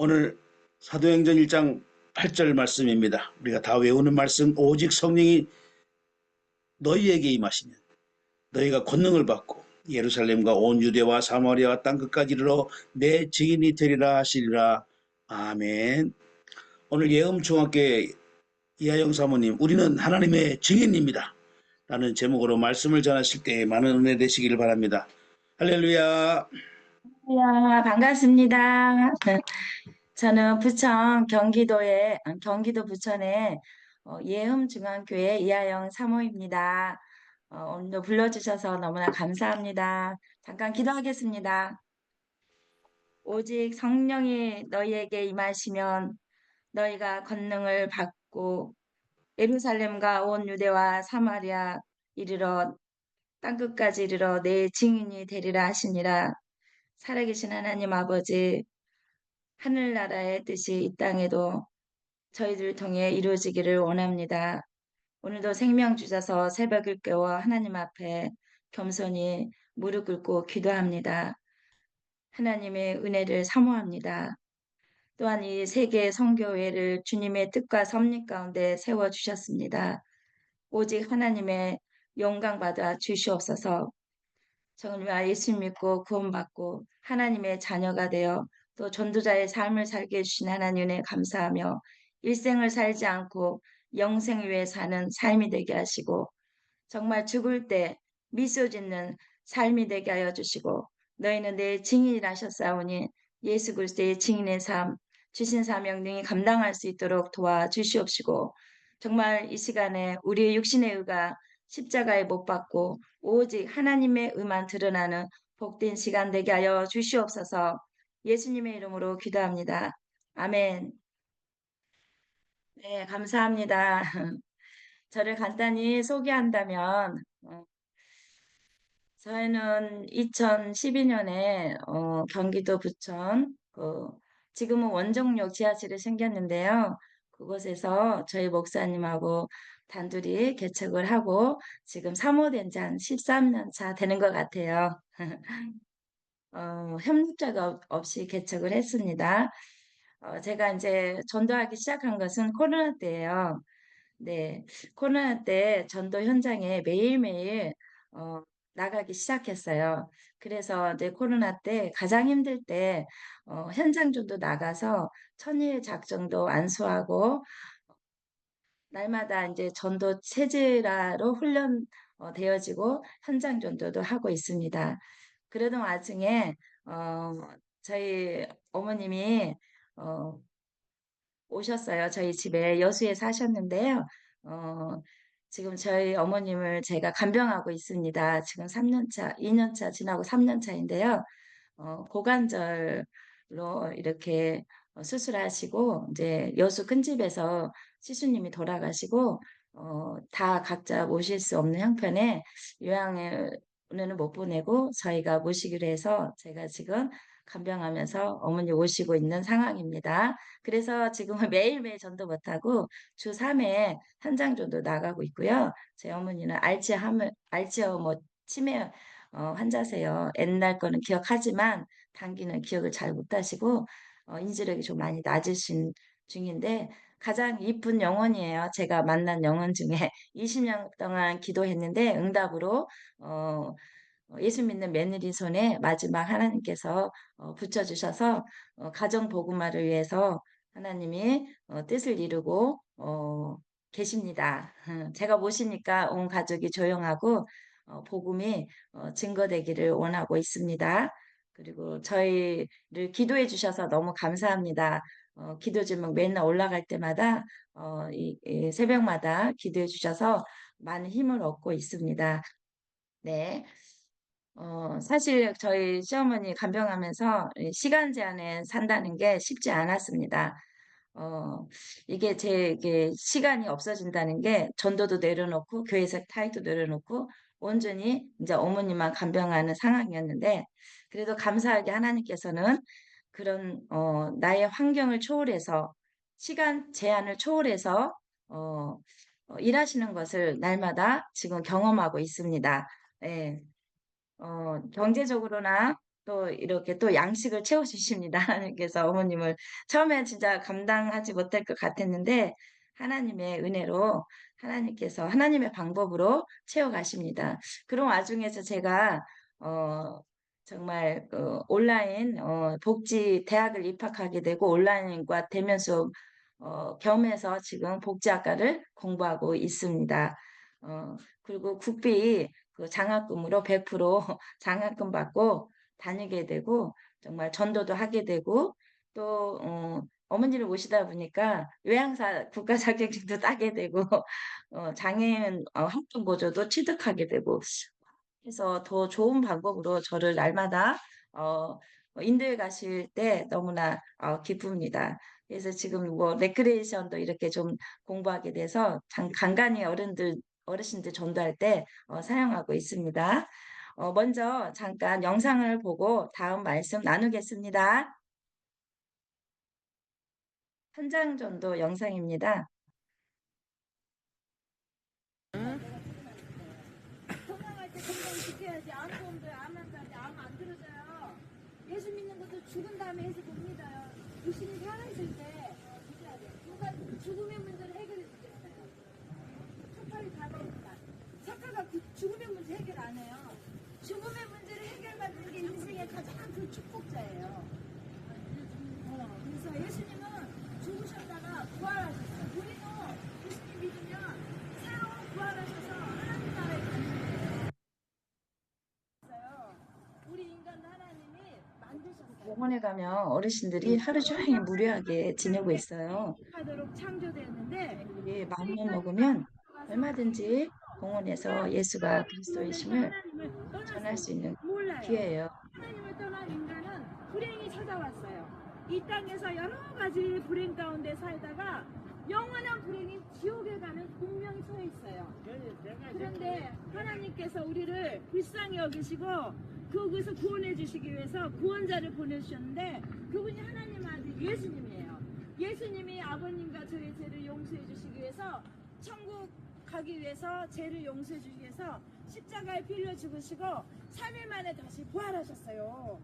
오늘 사도행전 1장 8절 말씀입니다. 우리가 다 외우는 말씀, 오직 성령이 너희에게 임하시면 너희가 권능을 받고 예루살렘과 온 유대와 사마리아와 땅끝까지 이르러 내 증인이 되리라 하시리라. 아멘. 오늘 예음중학교의 이하영 사모님, 우리는 하나님의 증인입니다 라는 제목으로 말씀을 전하실 때 많은 은혜 되시기를 바랍니다. 할렐루야. 야, 반갑습니다. 저는 부천 경기도 부천의 예흠중앙교회 이하영 사모입니다. 오늘도 불러주셔서 너무나 감사합니다. 잠깐 기도하겠습니다. 오직 성령이 너희에게 임하시면 너희가 권능을 받고 예루살렘과 온 유대와 사마리아 이르러 땅끝까지 이르러 내 증인이 되리라 하시니라. 살아계신 하나님 아버지, 하늘나라의 뜻이 이 땅에도 저희들을 통해 이루어지기를 원합니다. 오늘도 생명 주셔서 새벽을 깨워 하나님 앞에 겸손히 무릎 꿇고 기도합니다. 하나님의 은혜를 사모합니다. 또한 이 세계 선교회를 주님의 뜻과 섭리 가운데 세워 주셨습니다. 오직 하나님의 영광 받아 주시옵소서. 정말 예수 믿고 구원받고 하나님의 자녀가 되어 또 전도자의 삶을 살게 해주신 하나님에 감사하며 일생을 살지 않고 영생 위에 사는 삶이 되게 하시고 정말 죽을 때 미소 짓는 삶이 되게 하여 주시고 너희는 내 증인이라 하셨사오니 예수 그리스도의 증인의 삶 주신 사명 등이 감당할 수 있도록 도와주시옵시고 정말 이 시간에 우리의 육신의 의가 십자가에 못 박고 오직 하나님의 의만 드러나는 복된 시간 되게 하여 주시옵소서. 예수님의 이름으로 기도합니다. 아멘. 네, 감사합니다. 저를 간단히 소개한다면 저희는 2012년에 경기도 부천 지금은 원정역 지하실이 생겼는데요. 그곳에서 저희 목사님하고 단둘이 개척을 하고 지금 사모된 지 한 13년 차 되는 것 같아요. 협력자가 없이 개척을 했습니다. 제가 이제 전도하기 시작한 것은 코로나 때예요. 네, 코로나 때 전도 현장에 매일매일 어, 나가기 시작했어요. 그래서 이제 코로나 때 가장 힘들 때 현장 전도 나가서 천일 작정도 안수하고 날마다 이제 전도 체질화로 훈련 되어지고 현장 전도도 하고 있습니다. 그러던 와중에 어, 저희 어머님이 어, 오셨어요. 저희 집에 여수에 사셨는데요. 어, 지금 저희 어머님을 제가 간병하고 있습니다. 지금 3년차, 2년차 지나고 3년차인데요. 고관절로 이렇게 수술하시고 이제 여수 큰 집에서 시수님이 돌아가시고 다 각자 모실 수 없는 형편에 요양원에는 못 보내고 저희가 모시기로 해서 제가 지금 간병하면서 어머니 모시고 있는 상황입니다. 그래서 지금은 매일매일 전도 못하고 주 3회 현장 전도 나가고 있고요. 제 어머니는 알츠하이머 치매 환자세요. 옛날 거는 기억하지만 단기는 기억을 잘 못하시고 인지력이 좀 많이 낮으신 중인데 가장 이쁜 영혼이에요. 제가 만난 영혼 중에 20년 동안 기도했는데 응답으로 예수 믿는 며느리 손에 마지막 하나님께서 붙여주셔서 가정 복음화를 위해서 하나님이 뜻을 이루고 계십니다. 제가 모시니까 온 가족이 조용하고 복음이 증거되기를 원하고 있습니다. 그리고 저희를 기도해 주셔서 너무 감사합니다. 기도 제목 맨날 올라갈 때마다 이 새벽마다 기도해 주셔서 많은 힘을 얻고 있습니다. 네. 사실 저희 시어머니 간병하면서 이 시간 제한에 산다는 게 쉽지 않았습니다. 어, 이게 시간이 없어진다는 게 전도도 내려놓고 교회에서 타이도 내려놓고 온전히 이제 어머니만 간병하는 상황이었는데 그래도 감사하게 하나님께서는 그런 나의 환경을 초월해서 시간 제한을 초월해서 일하시는 것을 날마다 지금 경험하고 있습니다. 예. 경제적으로나 또 이렇게 또 양식을 채워주십니다. 하나님께서 어머님을 처음엔 진짜 감당하지 못할 것 같았는데 하나님의 은혜로 하나님께서 하나님의 방법으로 채워가십니다. 그런 와중에서 제가 어, 정말 온라인 복지 대학을 입학하게 되고 온라인과 대면 수업 겸해서 지금 복지학과를 공부하고 있습니다. 그리고 국비 그 장학금으로 100% 장학금 받고 다니게 되고 정말 전도도 하게 되고 또 어머니를 모시다 보니까 요양사 국가 자격증도 따게 되고 장애인 활동 보조도 취득하게 되고 해서 더 좋은 방법으로 저를 날마다 어, 인도에 가실 때 너무나 기쁩니다. 그래서 지금 뭐 레크레이션도 이렇게 좀 공부하게 돼서 간간히 어르신들 전도할 때 사용하고 있습니다. 먼저 잠깐 영상을 보고 다음 말씀 나누겠습니다. 현장 전도 영상입니다. 건강할 때 건강 지켜야지. 암 보험도 암만 가지 암 안 들어져요. 예수 믿는 것도 죽은 다음에 해서 봅니다요. 육신이 살아있을 때 믿어야 돼. 누가 죽음의 문제를 해결해 주겠어요. 착하게 가봐니까 착하가 죽음의 문제 해결 안 해요. 죽음의 문제를 해결받는 게 인생의 가장 큰 축복자예요. 그래서 예수님은 죽으셨다가 부활하셨어요. 우리도 예수님 믿으면 새로운 부활하셔서 하나님 나라에 가는 거예요. 우리 인간도 하나님이 만드셨어요. 병원에 가면 어르신들이 하루 종일 무료하게 지내고 있어요. 하도록 창조되었는데 우리 마음만 먹으면 얼마든지 공원에서 예수가 그리스도이심을 전할 수 있는 몰라요. 기회예요. 하나님을 떠난 인간은 불행이 찾아왔어요. 이 땅에서 여러 가지 불행 가운데 살다가 영원한 불행인 지옥에 가는 운명이 서 있어요. 그런데 하나님께서 우리를 불쌍히 여기시고 거기서 구원해 주시기 위해서 구원자를 보내주셨는데 그분이 하나님 아들 예수님이에요. 예수님이 아버님과 저의 죄를 용서해 주시기 위해서 천국 가기 위해서 죄를 용서해 주시기 위해서 십자가에 빌려 죽으시고 3일 만에 다시 부활하셨어요.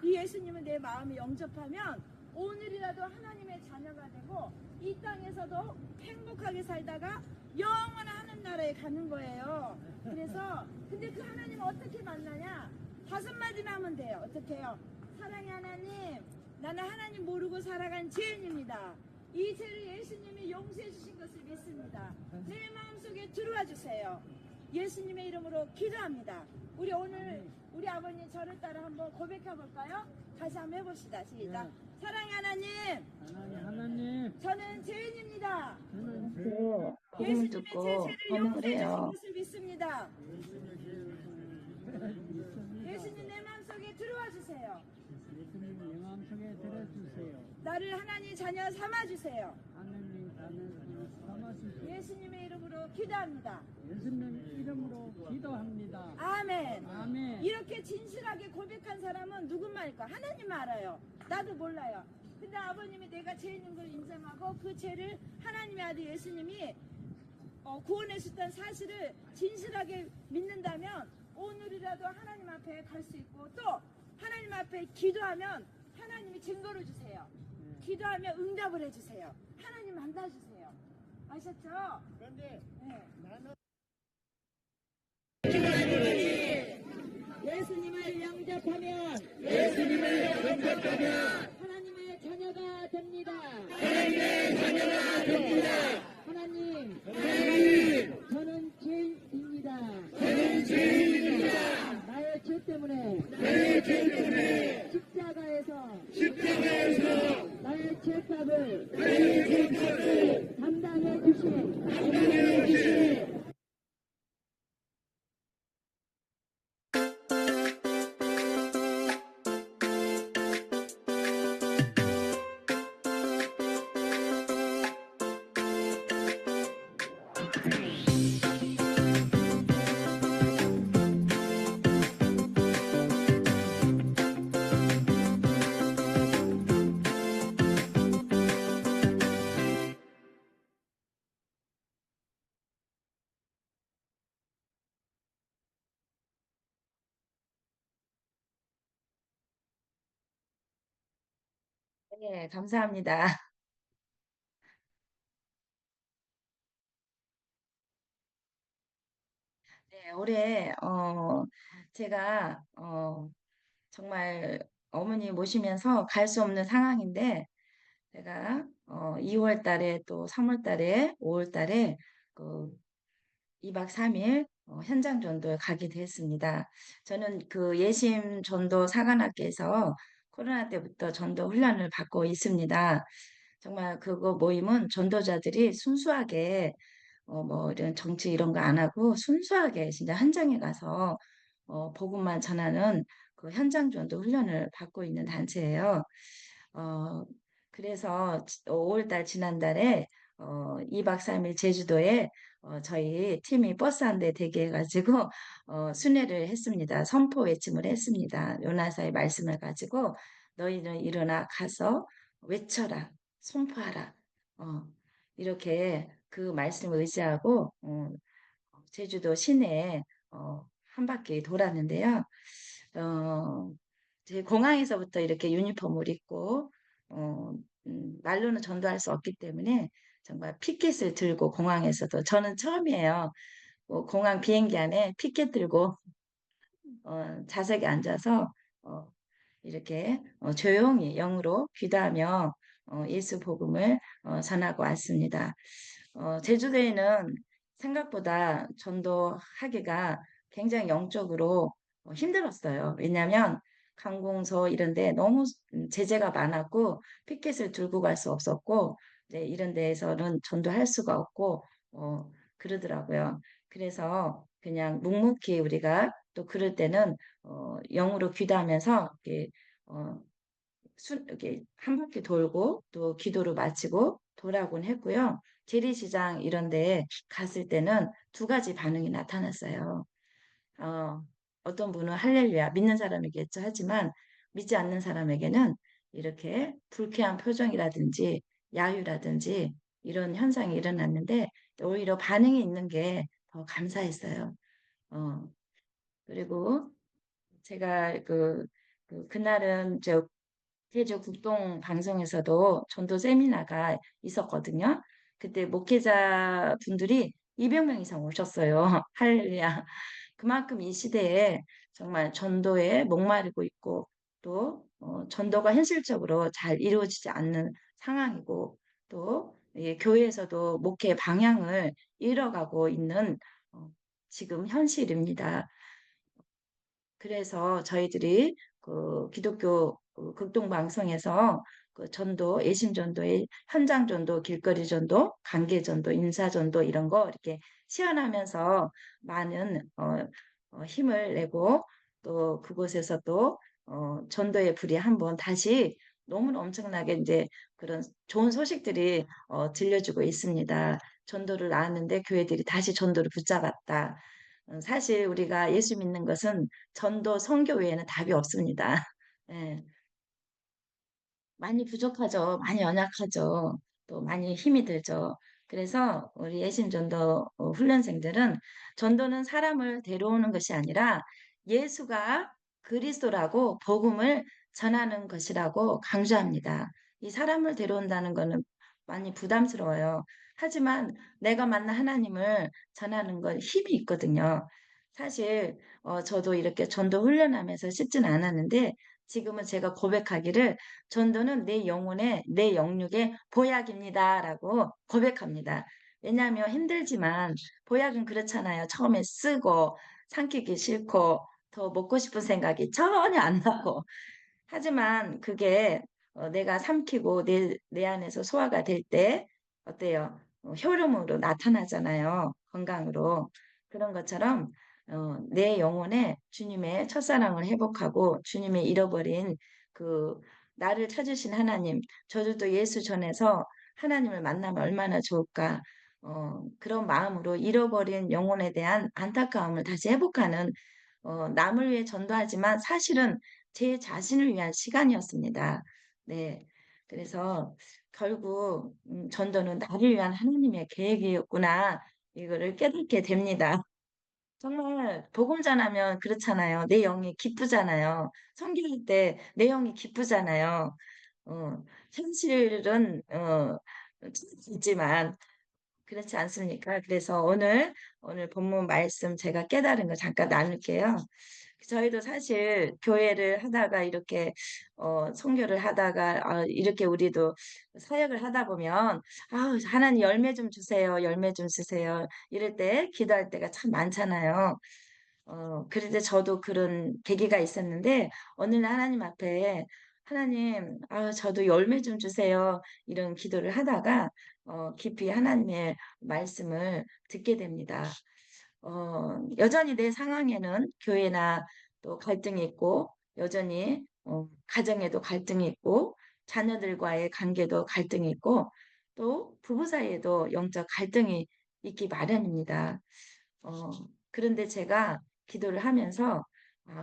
이 예수님은 내 마음에 영접하면 오늘이라도 하나님의 자녀가 되고 이 땅에서도 행복하게 살다가 영원한 하늘 나라에 가는 거예요. 그래서 근데 그 하나님을 어떻게 만나냐? 5마디만 하면 돼요. 어떻게 해요? 사랑의 하나님, 나는 하나님 모르고 살아간 죄인입니다. 이 죄를 예수님이 용서해 주신 것을 믿습니다. 내 마음속에 들어와 주세요. 예수님의 이름으로 기도합니다. 우리 오늘 우리 아버님 저를 따라 한번 고백해 볼까요? 다시 한번 해봅시다. 시작. 사랑의 하나님, 저는 죄인입니다. 복음을 예수님의 듣고 제 죄를 반응을 용서해 주신 해요. 것을 믿습니다. 예수님 내 마음속에 들어와 주세요. 예수님 내 마음속에 들어주세요. 나를 하나님 자녀 삼아주세요. 하나님 나는 삼아주세요. 예수님의 이름으로 기도합니다. 예수님 이름으로 기도합니다. 아멘. 아멘. 이렇게 진실하게 고백한 사람은 누구만일까? 하나님 알아요. 나도 몰라요. 근데 아버님이 내가 죄 있는 걸 인정하고 그 죄를 하나님의 아들 예수님이 구원해 주셨다는 사실을 진실하게 믿는다면 오늘이라도 하나님 앞에 갈 수 있고 또 하나님 앞에 기도하면 하나님이 증거를 주세요. 기도하면 응답을 해주세요. 하나님 만나주세요. 아셨죠? 그런데 네. 나는 예수님을 영접하면 하나님의 자녀가 됩니다. 하나님, 저는 죄인입니다. 나의 죄 때문에 십자가에서 나의 죄값을 담당해 주신 네, 감사합니다. 네, 올해 제가 정말 어머니 모시면서 갈 수 없는 상황인데 제가 2월 달에 또 3월 달에 5월 달에 그 2박 3일 현장 전도에 가게 됐습니다. 저는 그 예심 전도 사관학교에서 코로나 때부터 전도 훈련을 받고 있습니다. 정말 그거 모임은 전도자들이 순수하게 뭐 이런 정치 이런 거 안 하고 순수하게 진짜 현장에 가서 복음만 전하는 그 현장 전도 훈련을 받고 있는 단체예요. 어, 그래서 5월달 지난달에 2박 3일 제주도에 저희 팀이 버스 한 대 대기해가지고 순회를 했습니다. 선포 외침을 했습니다. 요나사의 말씀을 가지고 너희는 일어나 가서 외쳐라, 선포하라. 어, 이렇게 그 말씀을 의지하고 제주도 시내에 한 바퀴 돌았는데요. 어, 제 공항에서부터 이렇게 유니폼을 입고 어, 말로는 전도할 수 없기 때문에 정말 피켓을 들고 공항에서도 저는 처음이에요. 공항 비행기 안에 피켓 들고 좌석에 앉아서 어, 이렇게 조용히 영으로 기도하며 예수 복음을 전하고 왔습니다. 제주도에는 생각보다 전도하기가 굉장히 영적으로 힘들었어요. 왜냐하면 관공서 이런 데 너무 제재가 많았고 피켓을 들고 갈 수 없었고 네, 이런 데에서는 전도할 수가 없고 그러더라고요. 그래서 그냥 묵묵히 우리가 또 그럴 때는 영으로 기도하면서 이렇게 어, 이렇게 한 바퀴 돌고 또 기도를 마치고 돌아오곤 했고요. 재래시장 이런 데 갔을 때는 두 가지 반응이 나타났어요. 어, 어떤 분은 할렐루야 믿는 사람이겠죠. 하지만 믿지 않는 사람에게는 이렇게 불쾌한 표정이라든지 야유라든지 이런 현상이 일어났는데 오히려 반응이 있는 게 더 감사했어요. 어, 그리고 제가 그날은 저 제주 국동 방송에서도 전도 세미나가 있었거든요. 그때 목회자 분들이 200명 이상 오셨어요. 할렐루야. 그만큼 이 시대에 정말 전도에 목마르고 있고 또 전도가 현실적으로 잘 이루어지지 않는 상황이고 또 교회에서도 목회 방향을 잃어가고 있는 어, 지금 현실입니다. 그래서 저희들이 그 기독교 극동 방송에서 그 전도, 예심 전도의 현장 전도, 길거리 전도, 관계 전도, 인사 전도 이런 거 이렇게 시연하면서 많은 힘을 내고 또 그곳에서 또 전도의 불이 한번 다시 너무 엄청나게 이제 그런 좋은 소식들이 들려주고 있습니다. 전도를 나왔는데 교회들이 다시 전도를 붙잡았다. 사실 우리가 예수 믿는 것은 전도 선교 외에는 답이 없습니다. 예, 많이 부족하죠. 많이 연약하죠. 또 많이 힘이 들죠. 그래서 우리 예심전도 훈련생들은 전도는 사람을 데려오는 것이 아니라 예수가 그리스도라고 복음을 전하는 것이라고 강조합니다. 이 사람을 데려온다는 것은 많이 부담스러워요. 하지만 내가 만난 하나님을 전하는 건 힘이 있거든요. 사실 저도 이렇게 전도 훈련하면서 쉽진 않았는데 지금은 제가 고백하기를 전도는 내 영혼의 내 영육의 보약입니다라고 고백합니다. 왜냐하면 힘들지만 보약은 그렇잖아요. 처음에 쓰고 삼키기 싫고 더 먹고 싶은 생각이 전혀 안 나고 하지만 그게 내가 삼키고 내 안에서 소화가 될 때 어때요? 효름으로 나타나잖아요. 건강으로. 그런 것처럼 내 영혼에 주님의 첫사랑을 회복하고 주님의 잃어버린 그 나를 찾으신 하나님, 저들도 예수 전에서 하나님을 만나면 얼마나 좋을까. 그런 마음으로 잃어버린 영혼에 대한 안타까움을 다시 회복하는 남을 위해 전도하지만 사실은 제 자신을 위한 시간이었습니다. 네. 그래서 결국 전도는 나를 위한 하나님의 계획이었구나. 이거를 깨닫게 됩니다. 정말 복음 전하면 그렇잖아요. 내 영이 기쁘잖아요. 섬길 때 내 영이 기쁘잖아요. 현실은 있지만 그렇지 않습니까? 그래서 오늘 본문 말씀 제가 깨달은 거 잠깐 나눌게요. 저희도 사실 교회를 하다가 이렇게 선교를 하다가 이렇게 우리도 사역을 하다 보면 하나님 열매 좀 주세요. 열매 좀 주세요. 이럴 때 기도할 때가 참 많잖아요. 그런데 저도 그런 계기가 있었는데 어느 날 하나님 앞에 하나님, 저도 열매 좀 주세요. 이런 기도를 하다가 깊이 하나님의 말씀을 듣게 됩니다. 여전히 내 상황에는 교회나 또 갈등이 있고, 여전히 가정에도 갈등이 있고, 자녀들과의 관계도 갈등이 있고, 또 부부 사이에도 영적 갈등이 있기 마련입니다. 어, 그런데 제가 기도를 하면서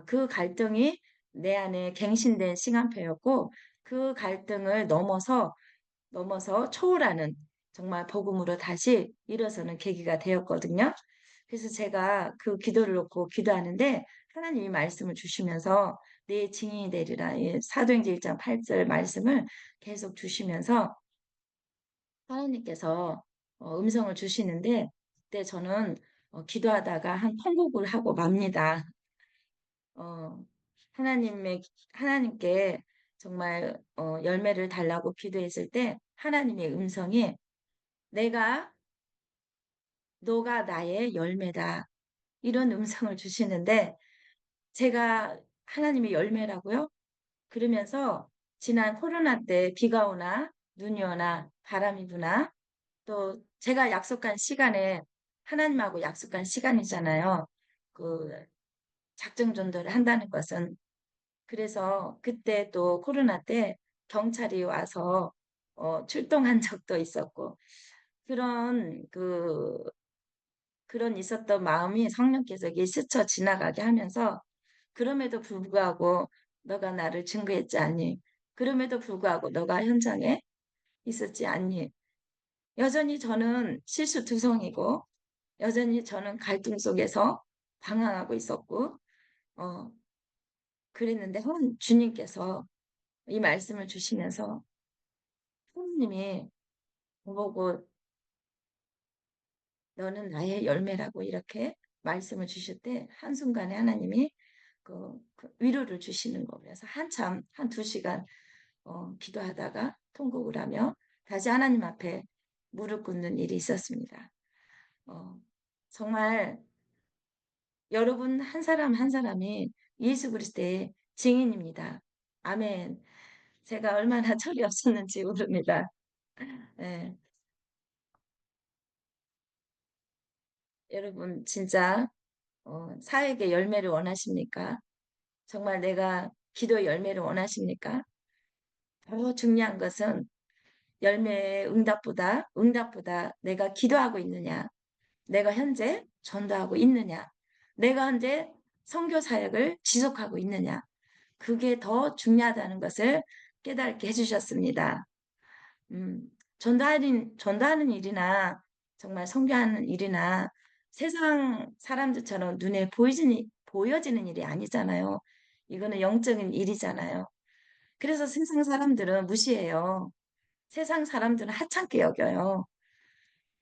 그 갈등이 내 안에 갱신된 시간표였고, 그 갈등을 넘어서 초월하는 정말 복음으로 다시 일어서는 계기가 되었거든요. 그래서 제가 그 기도를 놓고 기도하는데 하나님이 말씀을 주시면서 내 증인이 되리라 이 사도행전 1장 8절 말씀을 계속 주시면서 하나님께서 음성을 주시는데 그때 저는 기도하다가 한 통곡을 하고 맙니다. 어, 하나님께 정말 열매를 달라고 기도했을 때 하나님의 음성이 내가 너가 나의 열매다. 이런 음성을 주시는데 제가 하나님의 열매라고요? 그러면서 지난 코로나 때 비가 오나 눈이 오나 바람이 부나 또 제가 약속한 시간에 하나님하고 약속한 시간이잖아요. 그 작정 전도를 한다는 것은 그래서 그때 또 코로나 때 경찰이 와서 출동한 적도 있었고 그런 그런 있었던 마음이 성령께서 이게 스쳐 지나가게 하면서 그럼에도 불구하고 너가 나를 증거했지 않니? 그럼에도 불구하고 너가 현장에 있었지 않니? 여전히 저는 실수투성이고 여전히 저는 갈등 속에서 방황하고 있었고 어, 그랬는데 주님께서 이 말씀을 주시면서 하나님이 보고 너는 나의 열매라고 이렇게 말씀을 주실 때 한순간에 하나님이 그 위로를 주시는 거. 그래서 한참 한 2시간 기도하다가 통곡을 하며 다시 하나님 앞에 무릎 꿇는 일이 있었습니다. 어, 정말 여러분 한 사람 한 사람이 예수 그리스도의 증인입니다. 아멘. 제가 얼마나 철이 없었는지 모릅니다. 예, 여러분 진짜 사역의 열매를 원하십니까? 정말 내가 기도의 열매를 원하십니까? 더 중요한 것은 열매의 응답보다 내가 기도하고 있느냐, 내가 현재 전도하고 있느냐, 내가 현재 선교 사역을 지속하고 있느냐, 그게 더 중요하다는 것을 깨닫게 해주셨습니다. 음, 전도하는 일이나 정말 선교하는 일이나 세상 사람들처럼 눈에 보여지는 일이 아니잖아요. 이거는 영적인 일이잖아요. 그래서 세상 사람들은 무시해요. 세상 사람들은 하찮게 여겨요.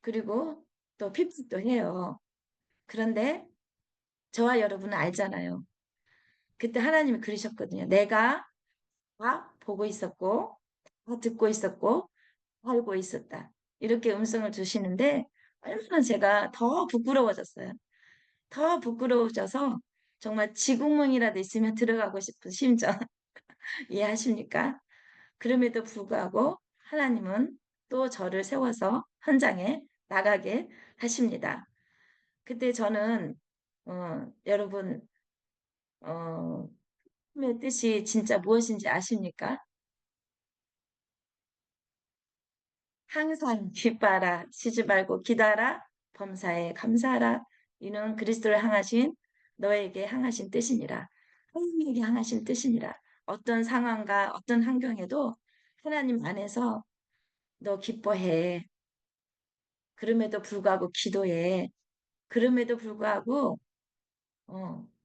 그리고 또 핍박도 해요. 그런데 저와 여러분은 알잖아요. 그때 하나님이 그러셨거든요. 내가 다 보고 있었고, 다 듣고 있었고, 알고 있었다. 이렇게 음성을 주시는데 얼마나 제가 더 부끄러워졌어요. 더 부끄러워져서 정말 지구멍이라도 있으면 들어가고 싶은 심정 이해하십니까? 그럼에도 불구하고 하나님은 또 저를 세워서 현장에 나가게 하십니다. 그때 저는 여러분 어, 하나님의 뜻이 진짜 무엇인지 아십니까? 항상 기뻐하라, 쉬지 말고 기도하라, 범사에 감사하라. 이는 그리스도를 향하신 너에게 향하신 뜻이니라. 하나님에게 향하신 뜻이니라. 어떤 상황과 어떤 환경에도 하나님 안에서 너 기뻐해. 그럼에도 불구하고 기도해. 그럼에도 불구하고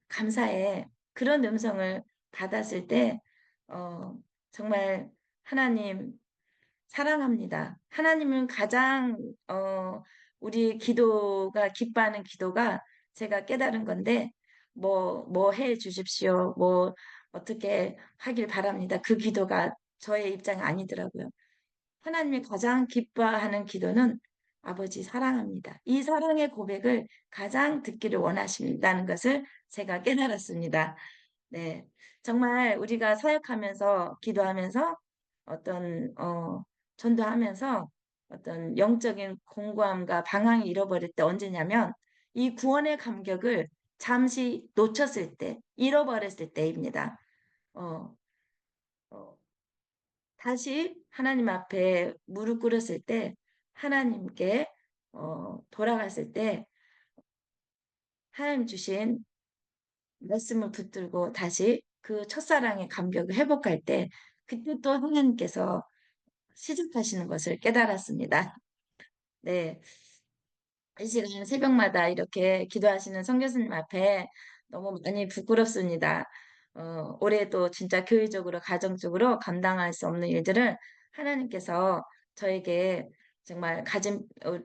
감사해. 그런 음성을 받았을 때 어, 정말 하나님 사랑합니다. 하나님은 가장 우리 기도가 기뻐하는 기도가 제가 깨달은 건데 뭐 해 주십시오. 뭐 어떻게 하길 바랍니다. 그 기도가 저의 입장이 아니더라고요. 하나님이 가장 기뻐하는 기도는 아버지 사랑합니다. 이 사랑의 고백을 가장 듣기를 원하신다는 것을 제가 깨달았습니다. 네. 정말 우리가 사역하면서 기도하면서 어떤 전도하면서 어떤 영적인 공고함과 방향이 잃어버릴 때 언제냐면 이 구원의 감격을 잠시 놓쳤을 때, 잃어버렸을 때입니다. 어, 어, 다시 하나님 앞에 무릎 꿇었을 때, 하나님께 돌아갔을 때 하나님 주신 말씀을 붙들고 다시 그 첫사랑의 감격을 회복할 때 그때 또 하나님께서 시작하시는 것을 깨달았습니다. 네. 이 시간 새벽마다 이렇게 기도하시는 성교수님 앞에 너무 많이 부끄럽습니다. 올해도 진짜 교회적으로, 가정적으로 감당할 수 없는 일들을 하나님께서 저에게 정말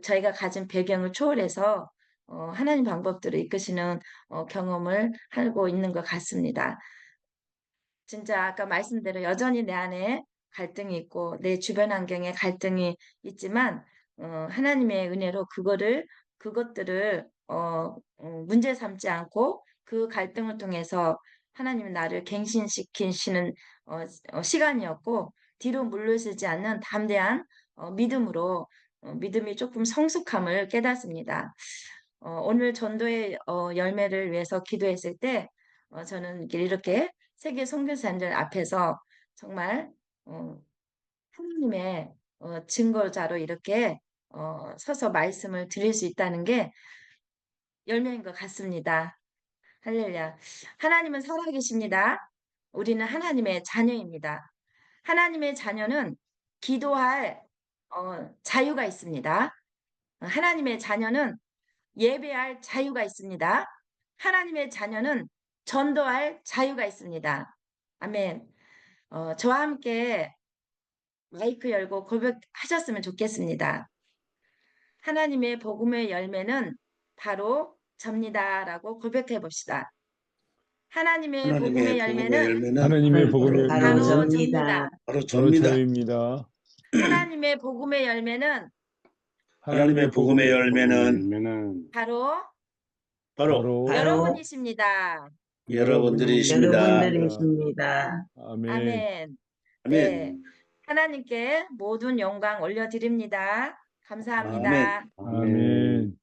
저희가 가진 배경을 초월해서 하나님 방법대로 이끄시는 경험을 하고 있는 것 같습니다. 진짜 아까 말씀대로 여전히 내 안에 갈등이 있고 내 주변 환경에 갈등이 있지만 하나님의 은혜로 그것들을 문제 삼지 않고 그 갈등을 통해서 하나님은 나를 갱신시키시는 시간이었고 뒤로 물러서지 않는 담대한 믿음으로 믿음이 조금 성숙함을 깨닫습니다. 오늘 전도의 열매를 위해서 기도했을 때 저는 이렇게 세계 선교사님들 앞에서 정말 하나님의 증거자로 이렇게 서서 말씀을 드릴 수 있다는 게 열매인 것 같습니다. 할렐루야. 하나님은 살아계십니다. 우리는 하나님의 자녀입니다. 하나님의 자녀는 기도할 자유가 있습니다. 하나님의 자녀는 예배할 자유가 있습니다. 하나님의 자녀는 전도할 자유가 있습니다. 아멘. 저와 함께 마이크 열고 고백하셨으면 좋겠습니다. 하나님의 복음의 열매는 바로 접니다라고 고백해 봅시다. 하나님의 복음의 하나님의 복음의 열매는 열매는 하나님의 복음의 바로 열매는 접니다. 바로 바로 접니다. 저입니다. 하나님의 복음의 열매는 하나님의 복음의 열매는 바로 바로 여러분이십니다. 여러분들이십니다. 여러분들이십니다. 아멘. 아멘. 아멘. 네. 하나님께 모든 영광 올려드립니다. 감사합니다. 아멘. 아멘.